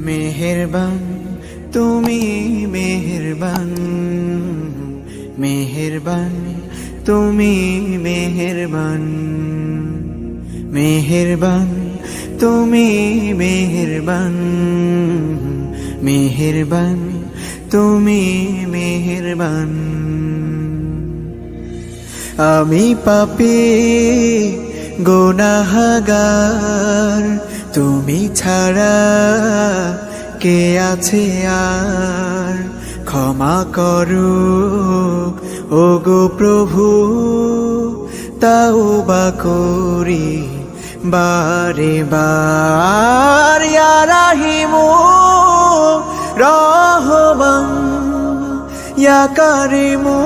মেহেরবান তুমি মেহেরবান, মেহেরবান তুমি মেহেরবান, মেহেরবান তুমি মেহেরবান, মেহেরবান তুমি মেহেরবান। আমি পাপী গুনাহগার, তুমি ছাড়া কে আছে আর? ক্ষমা করো ওগো প্রভু, তাওবা করি বারে বার। ইয়া রাহিমু রহমান, ইয়া কারিমু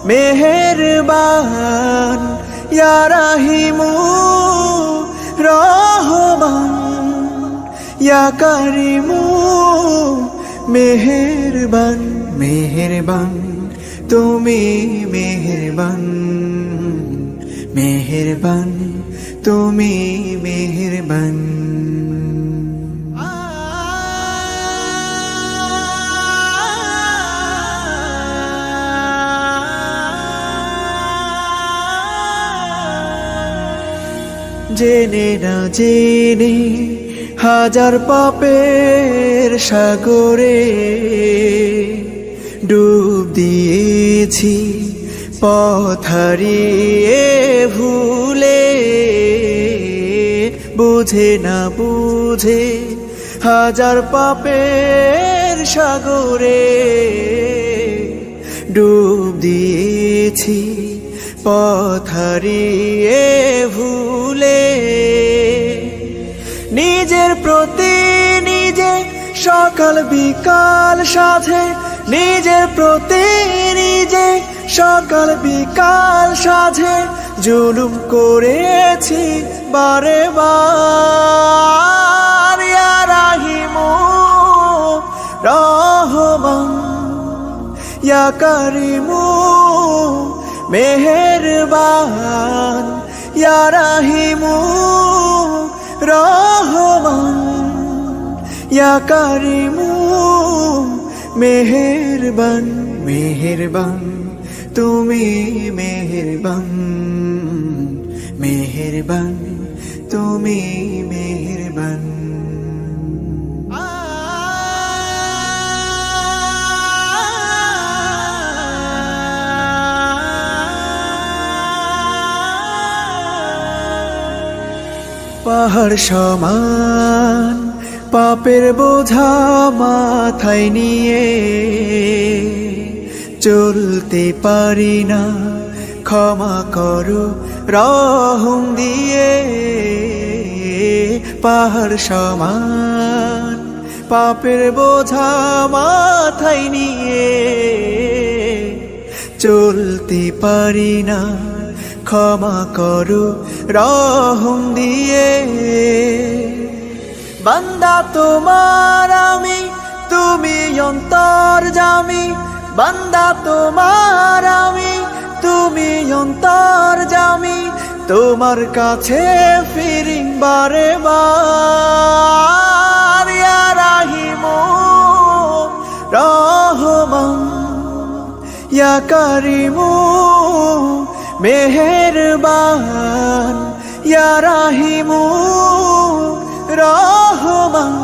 মেহেরবান, ইয়া রাহিমু রহমান, ইয়া কারিমু মেহেরবান। মেহেরবান তুমি মেহেরবান, মেহেরবান তুমি মেহেরবান। জেনে না জেনে হাজার পাপের সাগরে ডুব দিয়েছি, পথ হারিয়ে ভুলে। বুঝে না বুঝে হাজার পাপের সাগরে ডুব দিয়েছি, পথ হারিয়ে ভুলে। নিজের প্রতি নিজে সকাল বিকাল সাধে, নিজের প্রতি নিজে সকাল বিকাল সাধে জুলুম করেছি বারে বার। ইয়া রাহিমু রহমান, ইয়া কারিমু মেহেরবান, ইয়া রাহিমু রহমান, ইয়া কারিমু মেহেরবান। মেহেরবান তুমি মেহেরবান, মেহেরবান তুমি মেহেরবান। পাহাড় সমান পাপের বোঝা মাথায় নিয়ে চলতে পারি না, ক্ষমা করো রহম দিয়ে। পাহাড় সমান পাপের বোঝা মাথায় নিয়ে চলতে পারি না, ক্ষমা করো রহম দিয়ে। বান্দা তোমার আমি, তুমি অন্তর্যামী। বান্দা তোমার আমি, তুমি অন্তর্যামী। তোমার কাছে ফিরি বারে বার। ইয়া রাহিমু রহমান, ইয়া কারিমু মেহেরবান, ইয়া রাহিমু রহমান,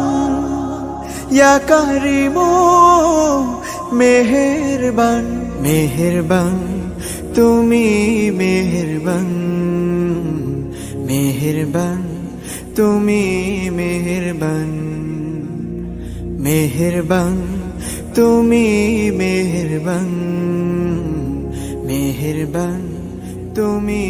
ইয়া কারিমু মেহেরবান। মেহেরবান তুমি মেহেরবান, মেহেরবান তুমি মেহেরবান, মেহেরবান তুমি মেহেরবান, মেহেরবান তুমি